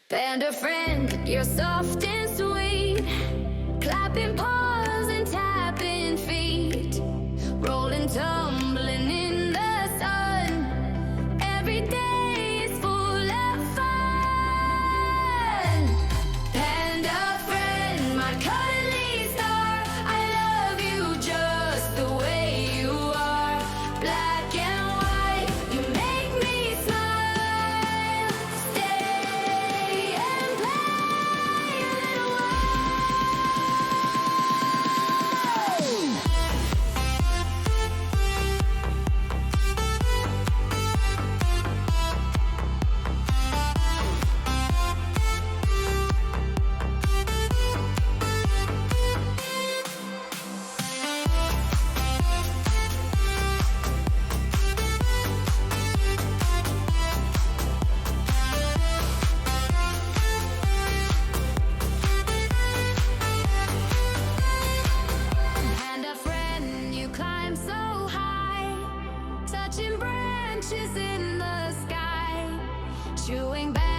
Panda friend, you're soft and sweet, clapping paws and tapping feet, rolling, tumbling in the sun. Every day is full of fun. Panda friend, my cuddly star, I love you just the way you are. Black and white, you make me smile. Stay and play a little Panda friend, you climb so high, touching branches in the sky, chewing back